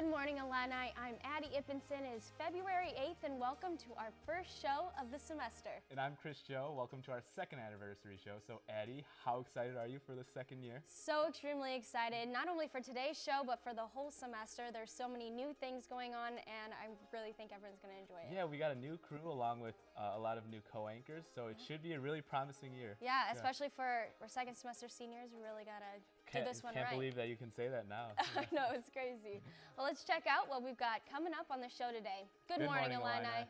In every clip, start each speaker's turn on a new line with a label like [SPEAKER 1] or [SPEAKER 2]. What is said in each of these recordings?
[SPEAKER 1] Good morning, Illini. I'm Addie Ippinson. It is February 8th, and welcome to our first show of the semester.
[SPEAKER 2] And I'm Chris Joe. Welcome to our second anniversary show. So, Addie, how excited are you for the second year?
[SPEAKER 1] So extremely excited, not only for today's show, but for the whole semester. There's so many new things going on, and I really think everyone's going to enjoy it.
[SPEAKER 2] Yeah, we got a new crew along with a lot of new co-anchors, so it should be a really promising year.
[SPEAKER 1] Yeah, especially for second semester seniors, we really got to do this one right.
[SPEAKER 2] Can't believe that you can say that now.
[SPEAKER 1] I know, it's crazy. Well, let's check out what we've got coming up on the show today. Good morning, Illini.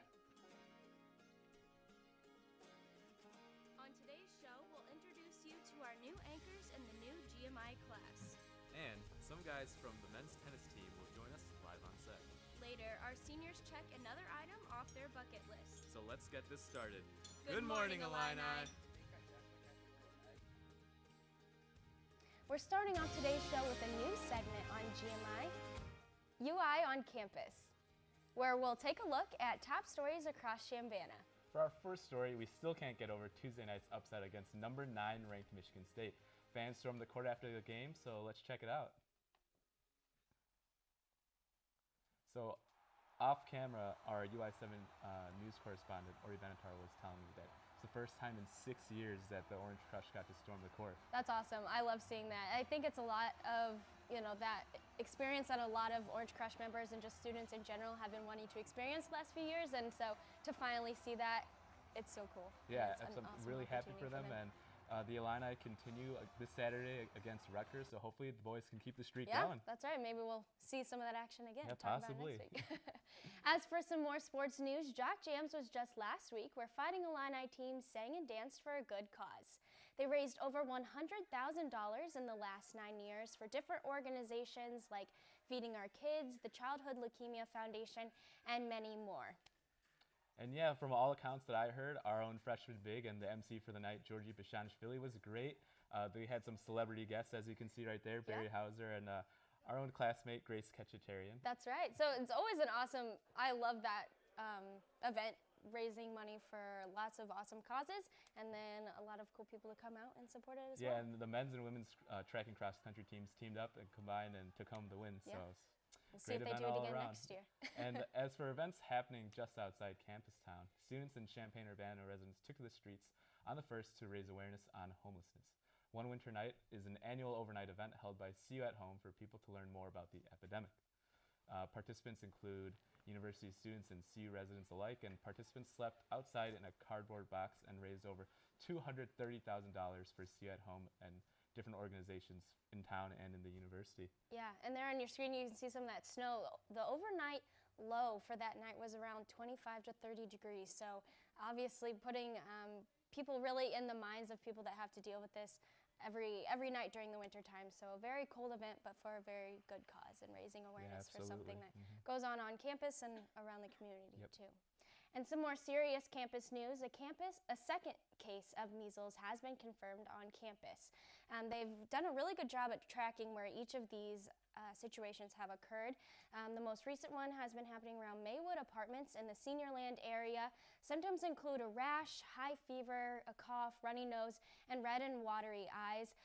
[SPEAKER 1] On today's show, we'll introduce you to our new anchors in the new GMI class.
[SPEAKER 3] And some guys from the men's tennis team will join us live on set.
[SPEAKER 1] Later, our seniors check another item off their bucket list.
[SPEAKER 3] So let's get this started.
[SPEAKER 1] Good morning, Illini. We're starting off today's show with a new segment on GMI, UI on Campus, where we'll take a look at top stories across Chambana.
[SPEAKER 2] For our first story, we still can't get over Tuesday night's upset against number 9 ranked Michigan State. Fans stormed the court after the game, so let's check it out. So, off camera, our UI7 news correspondent, Ori Benatar, was telling me that it's the first time in 6 years that the Orange Crush got to storm the court.
[SPEAKER 1] That's awesome. I love seeing that. I think it's a lot of, that experience that a lot of Orange Crush members and just students in general have been wanting to experience the last few years, and so to finally see that, it's so cool.
[SPEAKER 2] Yeah,
[SPEAKER 1] I'm
[SPEAKER 2] awesome really happy for them. And the Illini continue this Saturday against Rutgers, so hopefully the boys can keep the streak going.
[SPEAKER 1] Yeah, that's right. Maybe we'll see some of that action again.
[SPEAKER 2] Yeah,
[SPEAKER 1] Talk
[SPEAKER 2] possibly.
[SPEAKER 1] about it next week. As for some more sports news, Jock Jams was just last week where Fighting Illini teams sang and danced for a good cause. They raised over $100,000 in the last 9 years for different organizations like Feeding Our Kids, the Childhood Leukemia Foundation, and many more.
[SPEAKER 2] And yeah, from all accounts that I heard, our own freshman big and the MC for the night, Georgie Bishanishvili, was great. They had some celebrity guests, as you can see right there, Barry Hauser and our own classmate, Grace Ketchetarian.
[SPEAKER 1] That's right. So it's always an awesome, I love that event, raising money for lots of awesome causes, and then a lot of cool people to come out and support it as well.
[SPEAKER 2] Yeah, and the men's and women's track and cross country teams teamed up and combined and took home the win.
[SPEAKER 1] Yeah.
[SPEAKER 2] So
[SPEAKER 1] We'll see if they do it again next year.
[SPEAKER 2] And as for events happening just outside campus town, students and Champaign-Urbana residents took to the streets on the 1st to raise awareness on homelessness. One Winter Night is an annual overnight event held by See You at Home for people to learn more about the epidemic. Participants include university students and CU residents alike, and participants slept outside in a cardboard box and raised over $230,000 for See You at Home and different organizations in town and in the university. Yeah,
[SPEAKER 1] and there on your screen you can see some of that snow. The overnight low for that night was around 25 to 30 degrees, so obviously putting people really in the minds of people that have to deal with this every night during the winter time. So a very cold event, but for a very good cause and raising awareness for something that goes on campus and around the community too. And some more serious campus news. A second case of measles has been confirmed on campus. They've done a really good job at tracking where each of these situations have occurred. The most recent one has been happening around Maywood Apartments in the Seniorland area. Symptoms include a rash, high fever, a cough, runny nose, and red and watery eyes.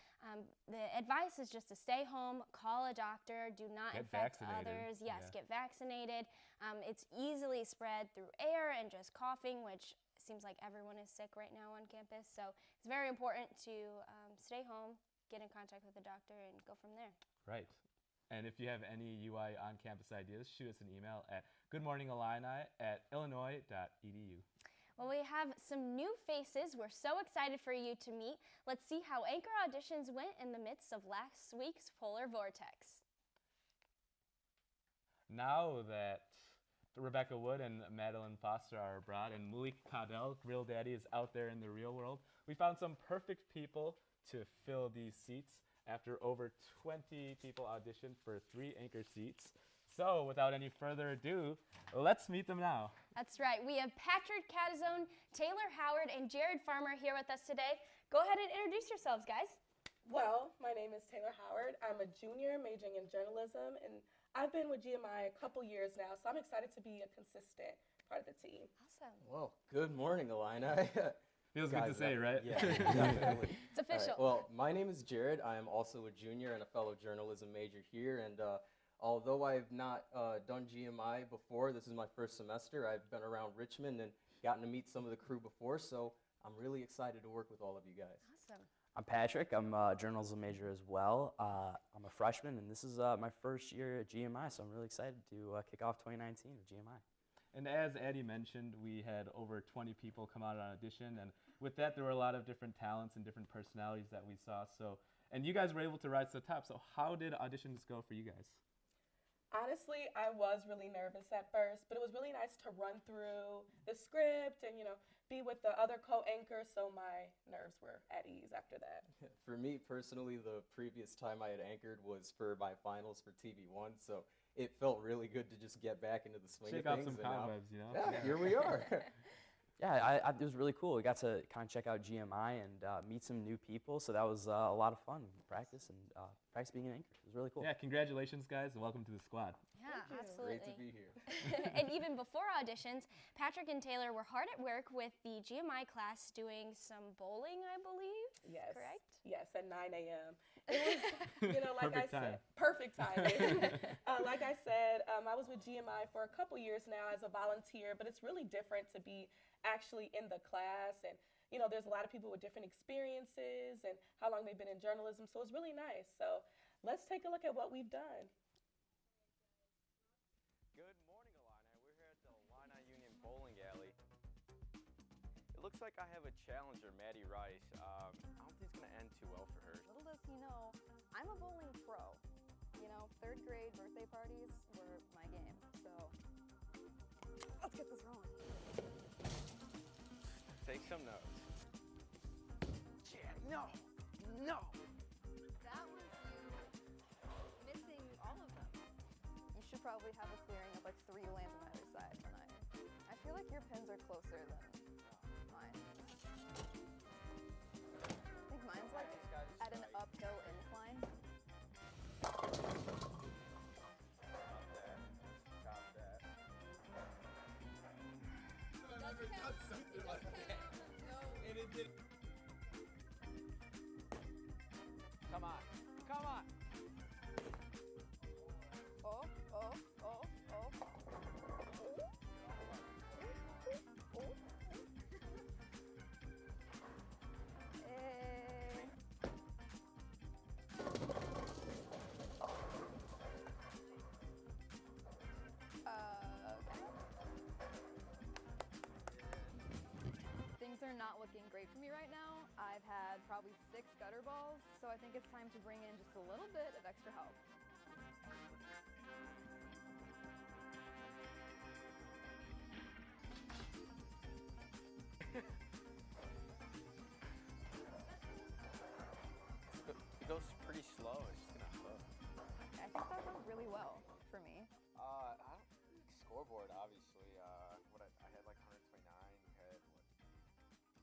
[SPEAKER 1] The advice is just to stay home, call a doctor, do not infect others. Yes, get vaccinated. It's easily spread through air and just coughing, which seems like everyone is sick right now on campus. So it's very important to stay home, get in contact with the doctor, and go from there.
[SPEAKER 2] Right. And if you have any UI on-campus ideas, shoot us an email at goodmorningillini@illinois.edu.
[SPEAKER 1] Well, we have some new faces we're so excited for you to meet. Let's see how anchor auditions went in the midst of last week's polar vortex.
[SPEAKER 2] Now that Rebecca Wood and Madeline Foster are abroad and Malik Caudell, Real Daddy, is out there in the real world, we found some perfect people to fill these seats after over 20 people auditioned for 3 anchor seats. So without any further ado, let's meet them now.
[SPEAKER 1] That's right. We have Patrick Catazone, Taylor Howard, and Jared Farmer here with us today. Go ahead and introduce yourselves, guys.
[SPEAKER 4] Well, my name is Taylor Howard. I'm a junior majoring in journalism, and I've been with GMI a couple years now, so I'm excited to be a consistent part of the team.
[SPEAKER 1] Awesome.
[SPEAKER 5] Well, good morning, Illini.
[SPEAKER 2] Feels good to say, right?
[SPEAKER 5] Yeah, definitely.
[SPEAKER 1] It's official.
[SPEAKER 5] Right, well, my name is Jared. I am also a junior and a fellow journalism major here, and Although I've not done GMI before, this is my first semester. I've been around Richmond and gotten to meet some of the crew before, so I'm really excited to work with all of you guys.
[SPEAKER 1] Awesome.
[SPEAKER 6] I'm Patrick. I'm a journalism major as well. I'm a freshman, and this is my first year at GMI, so I'm really excited to kick off 2019 with GMI.
[SPEAKER 2] And as Addie mentioned, we had over 20 people come out on audition, and with that, there were a lot of different talents and different personalities that we saw. So, and you guys were able to rise to the top. So, how did auditions go for you guys?
[SPEAKER 4] Honestly, I was really nervous at first, but it was really nice to run through the script and, be with the other co-anchors, so my nerves were at ease after that.
[SPEAKER 5] For me personally, the previous time I had anchored was for my finals for TV1, so it felt really good to just get back into the swing
[SPEAKER 2] Shake
[SPEAKER 5] of
[SPEAKER 2] off
[SPEAKER 5] things.
[SPEAKER 2] some cobwebs, you know?
[SPEAKER 5] Yeah, here we are.
[SPEAKER 6] Yeah, it was really cool. We got to kind of check out GMI and meet some new people, so that was a lot of fun. Practice being an anchor. It was really cool.
[SPEAKER 2] Yeah, congratulations, guys, and welcome to the squad.
[SPEAKER 1] Yeah, absolutely.
[SPEAKER 5] Great to be here.
[SPEAKER 1] And even before auditions, Patrick and Taylor were hard at work with the GMI class doing some bowling, I believe.
[SPEAKER 4] Yes.
[SPEAKER 1] Correct?
[SPEAKER 4] Yes, at 9 a.m. It was, like
[SPEAKER 2] Perfect
[SPEAKER 4] I
[SPEAKER 2] time.
[SPEAKER 4] said, perfect timing. Like I said, I was with GMI for a couple years now as a volunteer, but it's really different to be actually in the class. And, there's a lot of people with different experiences and how long they've been in journalism. So it's really nice. So let's take a look at what we've done.
[SPEAKER 7] Good morning, Illini. We're here at the Illini Union Bowling Alley. It looks like I have a challenger, Maddie Rice. I don't think it's going to end too well for her.
[SPEAKER 8] Little does he know, I'm a bowling pro. Third grade birthday parties were my game. So let's get this rolling.
[SPEAKER 7] Take some notes. Chad, no! No!
[SPEAKER 8] That was you missing all of them. You should probably have a clearing of like 3 lanes on either side. And I feel like your pins are closer than mine. I think mine's like at an uphill incline.
[SPEAKER 7] Come on. Come on!
[SPEAKER 8] Oh. Hey. Things are not looking great for me right now. I've had probably 6 gutter balls, so I think it's time to bring in just a little bit of extra help.
[SPEAKER 7] It goes pretty slow. It's just gonna flow.
[SPEAKER 8] I think that went really well for me.
[SPEAKER 7] I don't scoreboard obviously. I had like 129. You had what?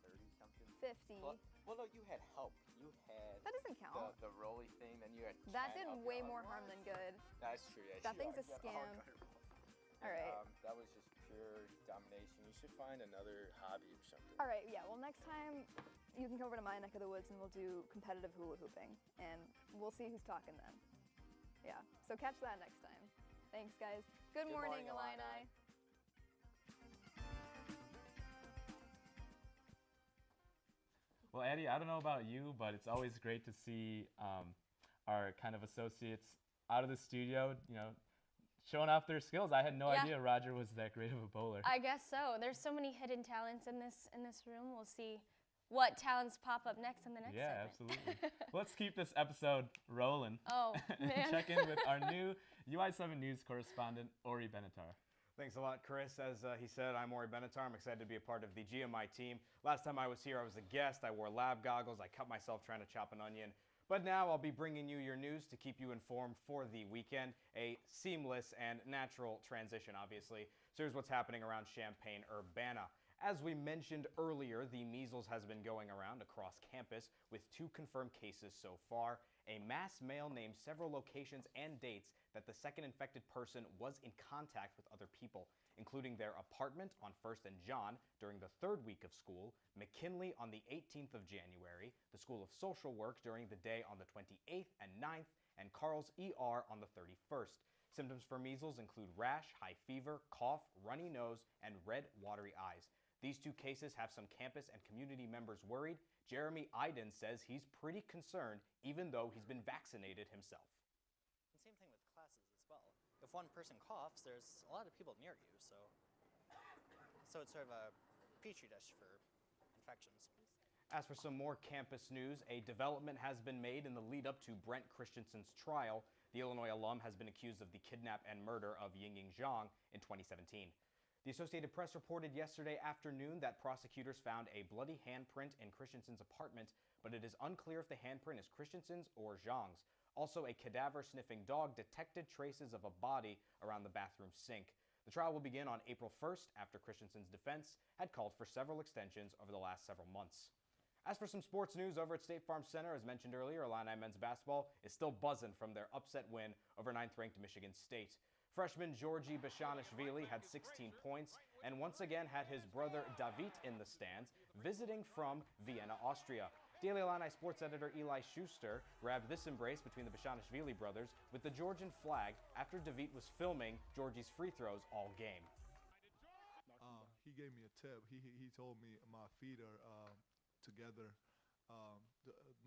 [SPEAKER 7] 30 something.
[SPEAKER 8] 50.
[SPEAKER 7] Well, no, you had help. You had
[SPEAKER 8] That doesn't count.
[SPEAKER 7] the rolly thing. Then you had.
[SPEAKER 8] That
[SPEAKER 7] Cat
[SPEAKER 8] did
[SPEAKER 7] help you
[SPEAKER 8] way
[SPEAKER 7] out.
[SPEAKER 8] more harm than good.
[SPEAKER 7] That's true. Yeah,
[SPEAKER 8] That
[SPEAKER 7] you
[SPEAKER 8] thing's a
[SPEAKER 7] got all
[SPEAKER 8] scam.
[SPEAKER 7] gutter balls.
[SPEAKER 8] All right.
[SPEAKER 7] That was just pure domination. You should find another hobby or something.
[SPEAKER 8] All right, yeah. Well, next time you can come over to my neck of the woods and we'll do competitive hula hooping, and we'll see who's talking then. Yeah. So catch that next time. Thanks, guys. Good morning, Illini.
[SPEAKER 2] Well, Addie, I don't know about you, but it's always great to see our kind of associates out of the studio, showing off their skills. I had no
[SPEAKER 1] Yeah.
[SPEAKER 2] idea Roger was that great of a bowler.
[SPEAKER 1] I guess so. There's so many hidden talents in this room. We'll see what talents pop up next in the next
[SPEAKER 2] Yeah,
[SPEAKER 1] segment.
[SPEAKER 2] absolutely. Let's keep this episode rolling.
[SPEAKER 1] Oh, man.
[SPEAKER 2] Check in with our new UI7 News correspondent, Ori Benatar.
[SPEAKER 9] Thanks a lot, Chris. As he said, I'm Ori Benatar. I'm excited to be a part of the GMI team. Last time I was here, I was a guest. I wore lab goggles. I cut myself trying to chop an onion. But now I'll be bringing you your news to keep you informed for the weekend. A seamless and natural transition, obviously. So here's what's happening around Champaign-Urbana. As we mentioned earlier, the measles has been going around across campus with 2 confirmed cases so far. A mass mail named several locations and dates that the second infected person was in contact with other people, including their apartment on 1st and John during the 3rd week of school, McKinley on the 18th of January, the School of Social Work during the day on the 28th and 9th, and Carl's ER on the 31st. Symptoms for measles include rash, high fever, cough, runny nose, and red, watery eyes. These 2 cases have some campus and community members worried. Jeremy Iden says he's pretty concerned, even though he's been vaccinated himself.
[SPEAKER 10] And same thing with classes as well. If one person coughs, there's a lot of people near you, so it's sort of a petri dish for infections.
[SPEAKER 9] As for some more campus news, a development has been made in the lead up to Brent Christensen's trial. The Illinois alum has been accused of the kidnap and murder of Yingying Zhang in 2017. The Associated Press reported yesterday afternoon that prosecutors found a bloody handprint in Christensen's apartment, but it is unclear if the handprint is Christensen's or Zhang's. Also, a cadaver-sniffing dog detected traces of a body around the bathroom sink. The trial will begin on April 1st after Christensen's defense had called for several extensions over the last several months. As for some sports news over at State Farm Center, as mentioned earlier, Illini men's basketball is still buzzing from their upset win over 9th-ranked Michigan State. Freshman Georgi Bashanishvili had 16 points and once again had his brother David in the stands, visiting from Vienna, Austria. Daily Illini sports editor Eli Schuster grabbed this embrace between the Bashanishvili brothers with the Georgian flag after David was filming Georgi's free throws all game.
[SPEAKER 11] He gave me a tip. He told me my feet are together.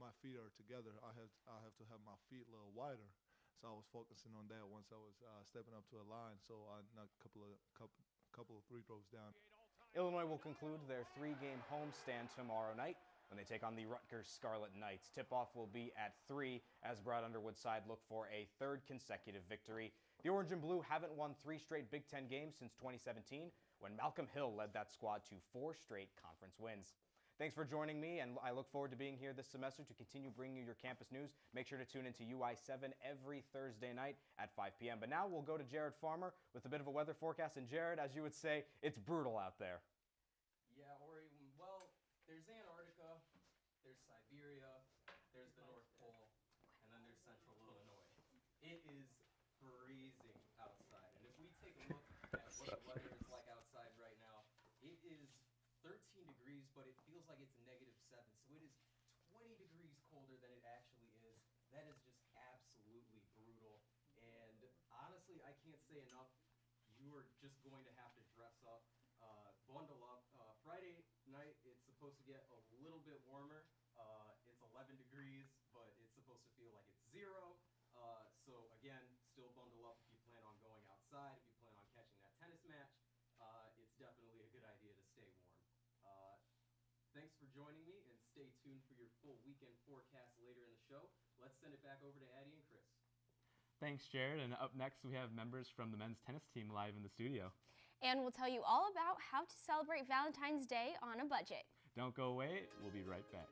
[SPEAKER 11] My feet are together. I have to have my feet a little wider. So I was focusing on that once I was stepping up to a line. So I knocked a couple of free throws down.
[SPEAKER 9] Illinois will conclude their 3-game homestand tomorrow night when they take on the Rutgers Scarlet Knights. Tip-off will be at 3 as Brad Underwood's side look for a 3rd consecutive victory. The Orange and Blue haven't won 3 straight Big Ten games since 2017 when Malcolm Hill led that squad to 4 straight conference wins. Thanks for joining me, and I look forward to being here this semester to continue bringing you your campus news. Make sure to tune into UI7 every Thursday night at 5 p.m. But now we'll go to Jared Farmer with a bit of a weather forecast. And Jared, as you would say, it's brutal out there.
[SPEAKER 5] Yeah, Ori, well, there's Antarctica, there's Siberia, there's the North Pole, and then there's central Illinois. It is freezing outside. And if we take a look at what the weather is like outside right now, it is 13 degrees, but it feels like it's -7. So it is 20 degrees colder than it actually is. That is just absolutely brutal. And honestly, I can't say enough. You are just going to have to dress up, bundle up. Friday night, it's supposed to get a little bit warmer. It's 11 degrees, but it's supposed to feel like it's 0. So again, still bundle up if you plan on going outside, if you plan on catching that tennis match. It's definitely a good idea to stay warm. Thanks for joining me, and stay tuned for your full weekend forecast later in the show. Let's send it back over to Addie and Chris.
[SPEAKER 2] Thanks, Jared. And up next, we have members from the men's tennis team live in the studio.
[SPEAKER 1] And we'll tell you all about how to celebrate Valentine's Day on a budget.
[SPEAKER 2] Don't go away. We'll be right back.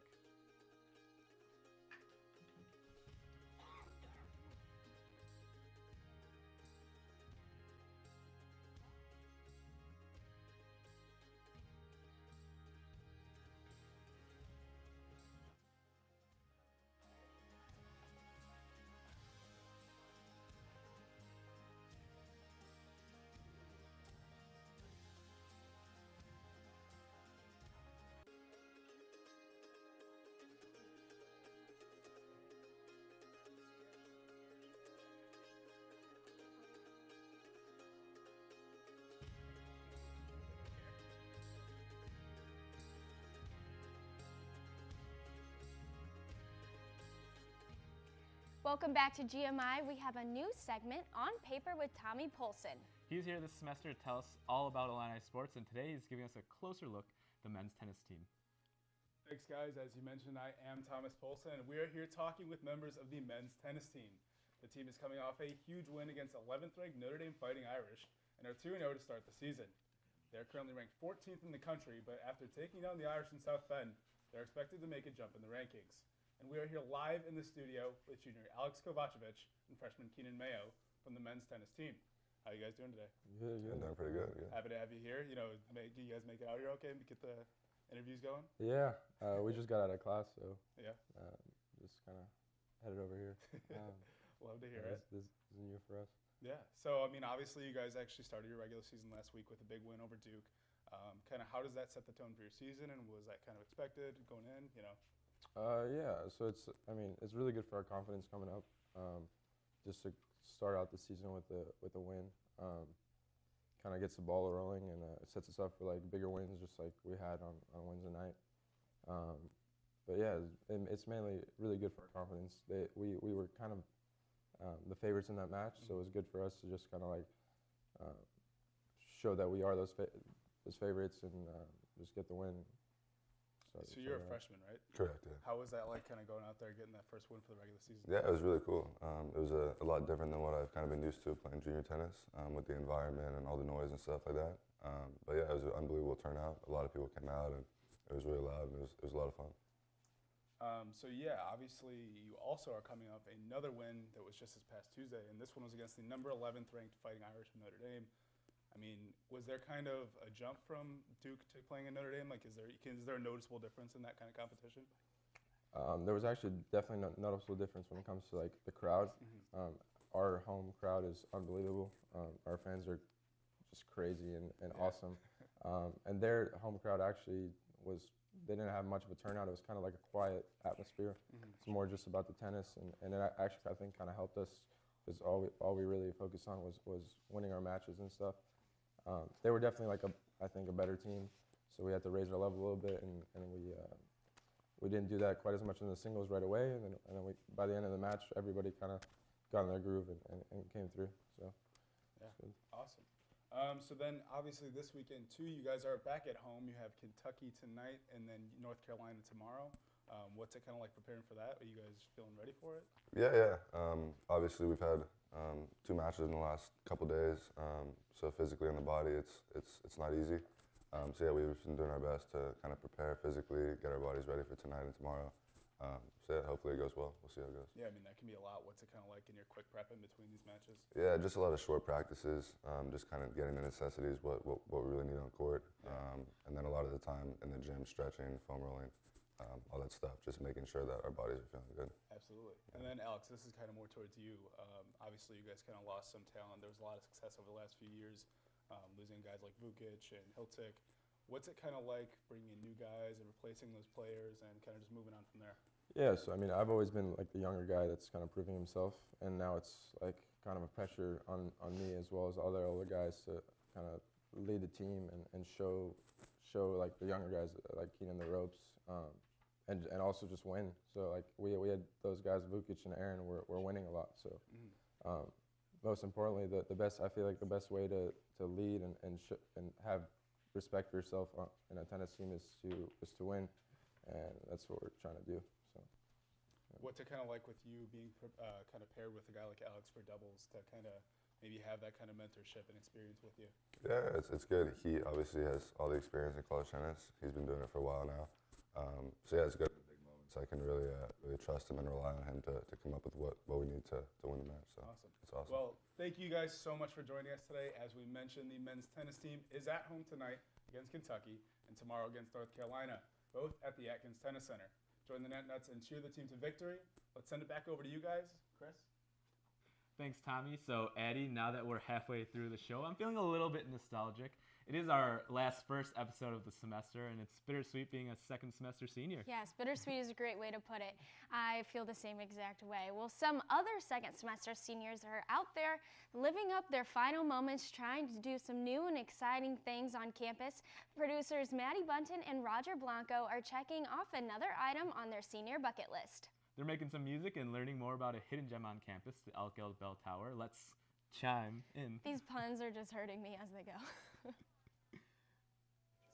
[SPEAKER 1] Welcome back to GMI. We have a new segment, On Paper with Tommy Polson.
[SPEAKER 2] He's here this semester to tell us all about Illini sports, and today he's giving us a closer look at the men's tennis team.
[SPEAKER 12] Thanks, guys. As you mentioned, I am Thomas Polson, and we are here talking with members of the men's tennis team. The team is coming off a huge win against 11th-ranked Notre Dame Fighting Irish and are 2-0 to start the season. They're currently ranked 14th in the country, but after taking down the Irish in South Bend, they're expected to make a jump in the rankings. And we are here live in the studio with junior Alex Kovacevic and freshman Keenan Mayo from the men's tennis team. How are you guys doing today?
[SPEAKER 13] Good. I'm doing pretty good. Yeah.
[SPEAKER 12] Happy to have you here. You know, do you guys make it out here okay and get the interviews going?
[SPEAKER 13] Yeah. We just got out of class, so
[SPEAKER 12] yeah.
[SPEAKER 13] Just kind of headed over here.
[SPEAKER 12] Love to hear it.
[SPEAKER 13] This is new for us.
[SPEAKER 12] Yeah. So, I mean, obviously you guys actually started your regular season last week with a big win over Duke. Kind of how does that set the tone for your season, and was that kind of expected going in, you know?
[SPEAKER 13] Yeah, so it's really good for our confidence coming up. Just to start out the season with a win. Kind of gets the ball rolling and it sets us up for like bigger wins, just like we had on Wednesday night. But yeah, it's mainly really good for our confidence. We were kind of the favorites in that match, so it was good for us to just kind of like show that we are those favorites and just get the win.
[SPEAKER 12] So you're a freshman, right?
[SPEAKER 14] Correct, yeah.
[SPEAKER 12] How was that like kind of going out there getting that first win for the regular season?
[SPEAKER 14] Yeah, it was really cool. It was a lot different than what I've kind of been used to playing junior tennis with the environment and all the noise and stuff like that. But yeah, it was an unbelievable turnout. A lot of people came out and it was really loud and it was a lot of fun.
[SPEAKER 12] So yeah, obviously you also are coming up another win that was just this past Tuesday, and this one was against the number 11th ranked Fighting Irish from Notre Dame. I mean, was there kind of a jump from Duke to playing in Notre Dame? Like, is there a noticeable difference in that kind of competition?
[SPEAKER 13] There was actually definitely no noticeable difference when it comes to like the crowd. Our home crowd is unbelievable. Our fans are just crazy and awesome. And their home crowd actually they didn't have much of a turnout. It was kind of like a quiet atmosphere. It's more just about the tennis, and it actually I think kind of helped us because all we really focused on was winning our matches and stuff. They were definitely like I think a better team, so we had to raise our level a little bit, and we didn't do that quite as much in the singles right away, and then by the end of the match, everybody kind of got in their groove and came through. So
[SPEAKER 12] yeah, awesome. So then obviously this weekend too, you guys are back at home. You have Kentucky tonight, and then North Carolina tomorrow. What's it kind of like preparing for that? Are you guys feeling ready for it?
[SPEAKER 14] Yeah. Obviously, we've had 2 matches in the last couple days, so physically in the body, it's not easy. So yeah, we've been doing our best to kind of prepare physically, get our bodies ready for tonight and tomorrow. So yeah, hopefully it goes well. We'll see how it goes.
[SPEAKER 12] Yeah, I mean that can be a lot. What's it kind of like in your quick prep in between these matches?
[SPEAKER 14] Yeah, just a lot of short practices, just kind of getting the necessities, what we really need on court, and then a lot of the time in the gym, stretching, foam rolling. All that stuff, just making sure that our bodies are feeling good.
[SPEAKER 12] Absolutely. And then Alex, this is kind of more towards you. Obviously, you guys kind of lost some talent. There was a lot of success over the last few years, losing guys like Vukic and Hiltic. What's it kind of like bringing in new guys and replacing those players and kind of just moving on from there?
[SPEAKER 13] yeah, so I mean I've always been like the younger guy that's kind of proving himself, and now it's like kind of a pressure on me as well as other older guys to kind of lead the team and show like the younger guys like Keenan the ropes. And also just win. So like we had those guys, Vukic and Aaron, were winning a lot. So most importantly, I feel like the best way to lead and have respect for yourself in a tennis team is to win, and that's what we're trying to do. So.
[SPEAKER 12] What's it kind of like with you being kind of paired with a guy like Alex for doubles to kind of maybe have that kind of mentorship and experience with you?
[SPEAKER 14] Yeah, it's good. He obviously has all the experience in college tennis. He's been doing it for a while now. So yeah, it's good in the big moments. I can really trust him and rely on him to come up with what we need to win the match. So
[SPEAKER 12] awesome.
[SPEAKER 14] It's awesome.
[SPEAKER 12] Well, thank you guys so much for joining us today. As we mentioned, the men's tennis team is at home tonight against Kentucky and tomorrow against North Carolina, both at the Atkins Tennis Center. Join the Netnuts and cheer the team to victory. Let's send it back over to you guys. Chris?
[SPEAKER 2] Thanks, Tommy. So, Addie, now that we're halfway through the show, I'm feeling a little bit nostalgic. It is our first episode of the semester, and it's bittersweet being a second semester senior.
[SPEAKER 1] Yes, bittersweet is a great way to put it. I feel the same exact way. Well, some other second semester seniors are out there living up their final moments, trying to do some new and exciting things on campus. Producers Maddie Bunton and Roger Blanco are checking off another item on their senior bucket list.
[SPEAKER 2] They're making some music and learning more about a hidden gem on campus, the Elk Elk Bell Tower. Let's chime in.
[SPEAKER 1] These puns are just hurting me as they go.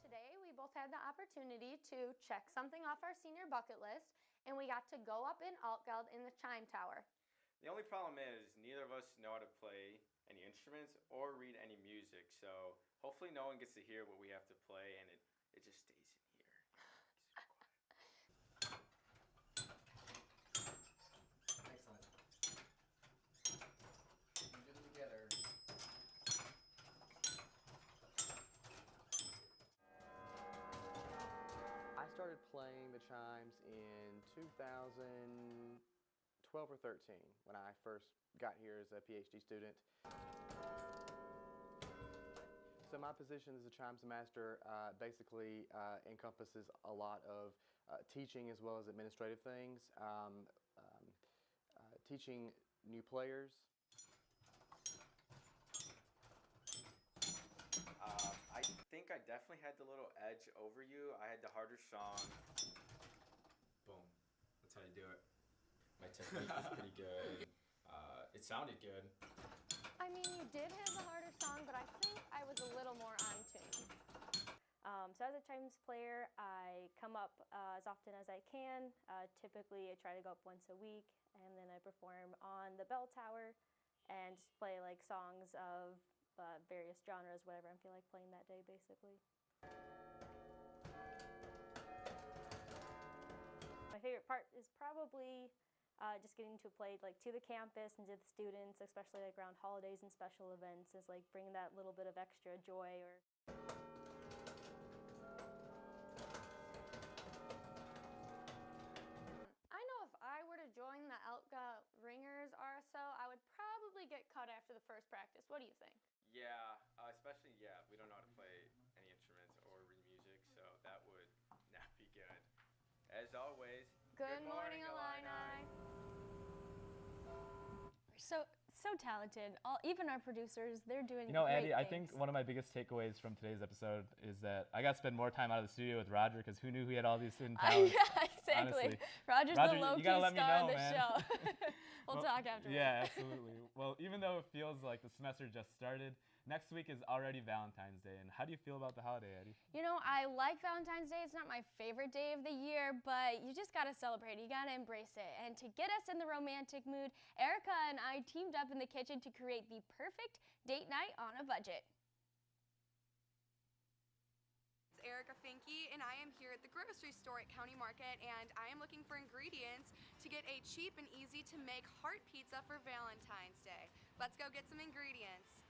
[SPEAKER 15] Today, we both had the opportunity to check something off our senior bucket list, and we got to go up in Altgeld in the chime tower.
[SPEAKER 7] The only problem is neither of us know how to play any instruments or read any music, so hopefully no one gets to hear what we have to play, and it just stays in here.
[SPEAKER 5] Excellent. We did it together.
[SPEAKER 16] I started playing the chimes in 2012 or 13 when I first got here as a PhD student. So my position as a chimes master basically encompasses a lot of teaching as well as administrative things, teaching new players,
[SPEAKER 7] definitely had the little edge over you. I had the harder song.
[SPEAKER 17] Boom. That's how you do it. My technique was pretty good. It sounded good.
[SPEAKER 15] I mean, you did have the harder song, but I think I was a little more on tune. So as a chimes player, I come up as often as I can. Typically, I try to go up once a week, and then I perform on the bell tower and just play like songs of various genres, whatever I feel like playing that day, basically. My favorite part is probably just getting to play like to the campus and to the students, especially like around holidays and special events, is like bringing that little bit of extra joy. Or I know if I were to join the Elka Ringers RSO, I would probably get cut after the first practice. What do you think?
[SPEAKER 7] Yeah, especially, we don't know how to play any instruments or read music, so that would not be good. As always,
[SPEAKER 15] Good morning, Illini.
[SPEAKER 1] So talented. Even our producers, they're doing
[SPEAKER 2] You know,
[SPEAKER 1] great
[SPEAKER 2] Andy, I
[SPEAKER 1] things.
[SPEAKER 2] think one of my biggest takeaways from today's episode is that I got to spend more time out of the studio with Roger, because who knew he had all these hidden talents?
[SPEAKER 1] Yeah, exactly.
[SPEAKER 2] Honestly.
[SPEAKER 1] Roger's
[SPEAKER 2] Roger,
[SPEAKER 1] the low-key
[SPEAKER 2] you gotta let me
[SPEAKER 1] star
[SPEAKER 2] know,
[SPEAKER 1] of the
[SPEAKER 2] man.
[SPEAKER 1] show. We'll talk afterwards.
[SPEAKER 2] Yeah, absolutely. Well, even though it feels like the semester just started, next week is already Valentine's Day. And how do you feel about the holiday, Eddie?
[SPEAKER 1] You know, I like Valentine's Day. It's not my favorite day of the year, but you just gotta celebrate it. You gotta embrace it. And to get us in the romantic mood, Erica and I teamed up in the kitchen to create the perfect date night on a budget.
[SPEAKER 18] It's Erica Finke, and I am here at the grocery store at County Market, and I am looking for ingredients to get a cheap and easy to make heart pizza for Valentine's Day. Let's go get some ingredients.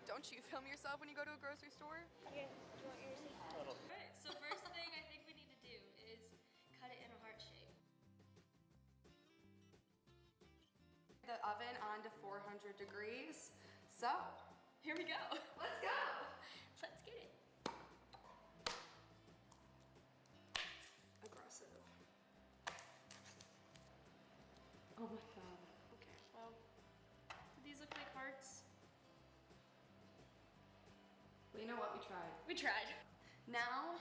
[SPEAKER 18] Don't you film yourself when you go to a grocery store?
[SPEAKER 19] Yeah, do you want yours? Alright, so first thing I think we need to do is cut it in a heart shape.
[SPEAKER 18] The oven on to 400 degrees. So, here we go. Let's go.
[SPEAKER 19] Let's get it.
[SPEAKER 18] Aggressive. Oh my god.
[SPEAKER 19] Okay, well, do these look like hearts?
[SPEAKER 18] Well, you know what? We tried.
[SPEAKER 19] We tried.
[SPEAKER 18] Now,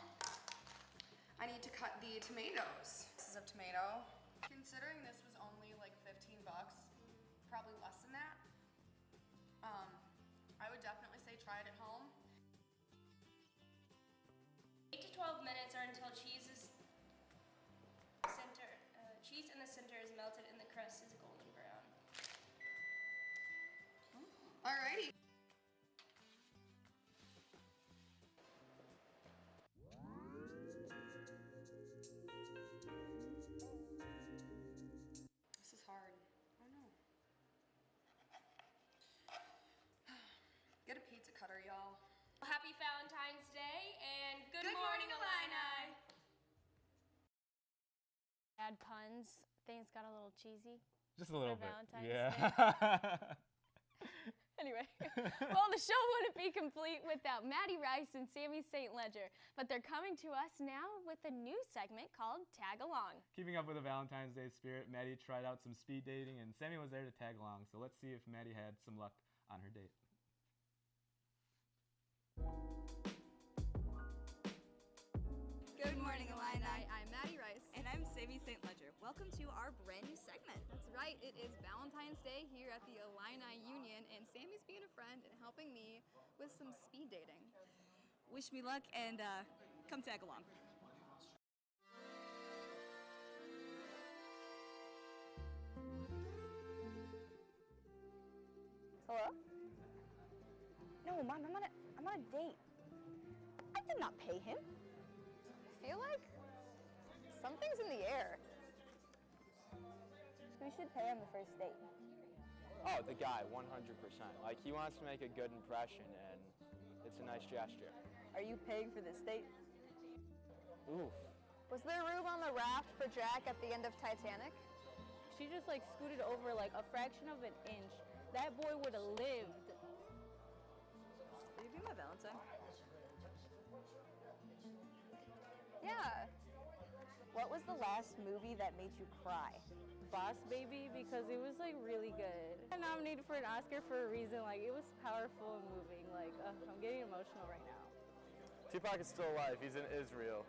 [SPEAKER 18] I need to cut the tomatoes. Pieces of tomato. Considering this was only like 15 bucks, probably less than that, I would definitely say try it at home.
[SPEAKER 19] 8 to 12 minutes or until cheese in the center is melted and the crust is golden brown.
[SPEAKER 18] Alrighty. This is hard. Oh no. Get a pizza cutter, y'all.
[SPEAKER 19] Happy Valentine's Day and good morning, Illini.
[SPEAKER 1] Add puns. Things got a little cheesy.
[SPEAKER 2] Just a little
[SPEAKER 1] for
[SPEAKER 2] bit.
[SPEAKER 1] Valentine's
[SPEAKER 2] Yeah.
[SPEAKER 1] Day. Anyway, well, the show wouldn't be complete without Maddie Rice and Sammy St. Ledger, but they're coming to us now with a new segment called Tag Along.
[SPEAKER 2] Keeping up with the Valentine's Day spirit, Maddie tried out some speed dating, and Sammy was there to tag along. So let's see if Maddie had some luck on her date.
[SPEAKER 20] Good morning, Illini. I'm Maddie Rice. And I'm Sammy St. Ledger. Welcome to our brand new segment. That's right, it is Valentine's Day here at the Illini Union, and Sammy's being a friend and helping me with some speed dating. Wish me luck and come tag along.
[SPEAKER 8] Hello? No, Mom, I'm on a date. I did not pay him. I feel like something's in the air. Who should pay on the first date?
[SPEAKER 6] Oh, the guy, 100%. Like, he wants to make a good impression, and it's a nice gesture.
[SPEAKER 8] Are you paying for this date?
[SPEAKER 6] Oof.
[SPEAKER 8] Was there room on the raft for Jack at the end of Titanic?
[SPEAKER 21] She just like scooted over like a fraction of an inch. That boy would have lived.
[SPEAKER 20] Will you be my Valentine?
[SPEAKER 8] Yeah. What was the last movie that made you cry?
[SPEAKER 21] Boss Baby, because it was like really good. I'm nominated for for an Oscar for a reason. Like, it was powerful and moving. Like, I'm getting emotional right now.
[SPEAKER 3] Tupac is still alive. He's in Israel.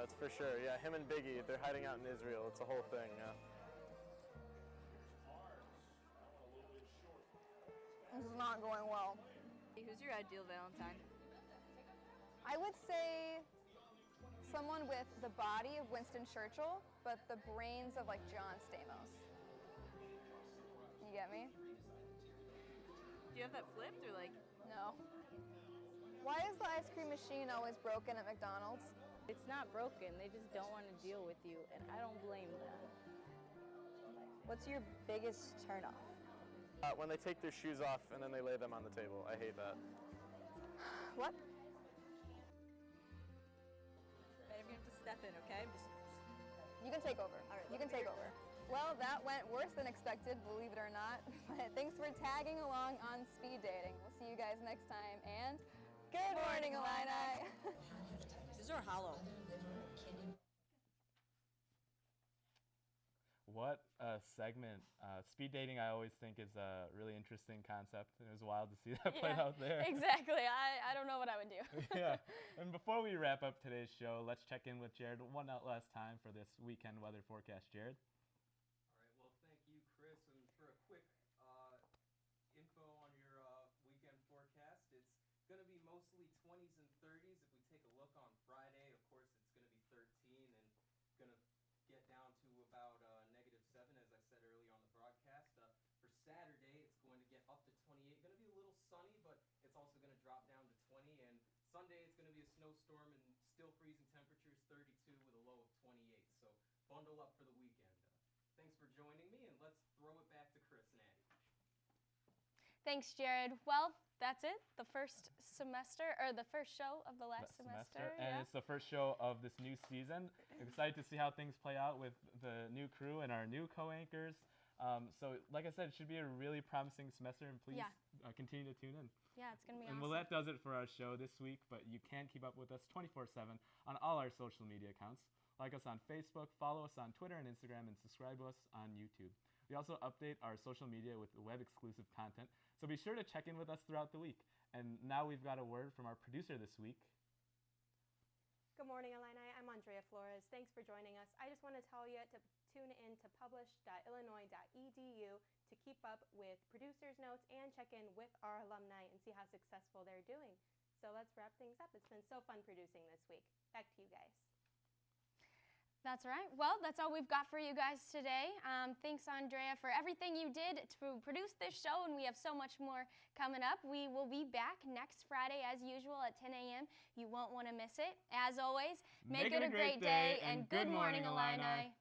[SPEAKER 3] It's for sure. Yeah, him and Biggie, they're hiding out in Israel. It's a whole thing, yeah.
[SPEAKER 8] This is not going well.
[SPEAKER 20] Who's your ideal Valentine?
[SPEAKER 8] I would say someone with the body of Winston Churchill, but the brains of like John Stamos. You get me?
[SPEAKER 20] Do you have that flipped or like?
[SPEAKER 8] No. Why is the ice cream machine always broken at McDonald's?
[SPEAKER 21] It's not broken. They just don't want to deal with you, and I don't blame them.
[SPEAKER 8] What's your biggest turnoff?
[SPEAKER 3] When they take their shoes off and then they lay them on the table. I hate that.
[SPEAKER 8] What?
[SPEAKER 20] I'm gonna have to step in, okay?
[SPEAKER 8] You can take over.
[SPEAKER 20] All right,
[SPEAKER 8] you can take over. Well, that went worse than expected, believe it or not. But thanks for tagging along on speed dating. We'll see you guys next time. And good morning, Illini.
[SPEAKER 20] These are hollow.
[SPEAKER 2] What a segment. Speed dating, I always think, is a really interesting concept. And it was wild to see that played out there.
[SPEAKER 1] Exactly. I don't know what I would do.
[SPEAKER 2] Yeah. And before we wrap up today's show, let's check in with Jared one last time for this weekend weather forecast. Jared?
[SPEAKER 5] All right. Well, thank you, Chris. And for a quick info on your weekend forecast, it's going to be mostly 20s and 30s. If we take a look on Friday, of course, it's going to be 13 and going to get down to about -7, as I said earlier on the broadcast. For Saturday, it's going to get up to 28. Going to be a little sunny, but it's also going to drop down to 20. And Sunday, it's going to be a snowstorm and still freezing temperatures, 32 with a low of 28. So bundle up for the weekend. Thanks for joining me, and let's throw it back to Chris and Addie.
[SPEAKER 1] Thanks, Jared. Well, that's it. The first semester, or the first show of the last semester.
[SPEAKER 2] And it's the first show of this new season. Excited to see how things play out with the new crew and our new co-anchors. So, like I said, it should be a really promising semester, and please continue to tune in.
[SPEAKER 1] Yeah, it's going to be
[SPEAKER 2] and
[SPEAKER 1] awesome.
[SPEAKER 2] well, that does it for our show this week, but you can keep up with us 24/7 on all our social media accounts. Like us on Facebook, follow us on Twitter and Instagram, and subscribe to us on YouTube. We also update our social media with web-exclusive content, so be sure to check in with us throughout the week. And now we've got a word from our producer this week.
[SPEAKER 22] Good morning, Illini. I'm Andrea Flores. Thanks for joining us. I just want to tell you to tune in to publish.illinois.edu to keep up with producers' notes and check in with our alumni and see how successful they're doing. So let's wrap things up. It's been so fun producing this week. Back to you guys.
[SPEAKER 1] That's right. Well, that's all we've got for you guys today. Thanks, Andrea, for everything you did to produce this show, and we have so much more coming up. We will be back next Friday, as usual, at 10 a.m. You won't want to miss it. As always, make it a great day, and good morning, Illini.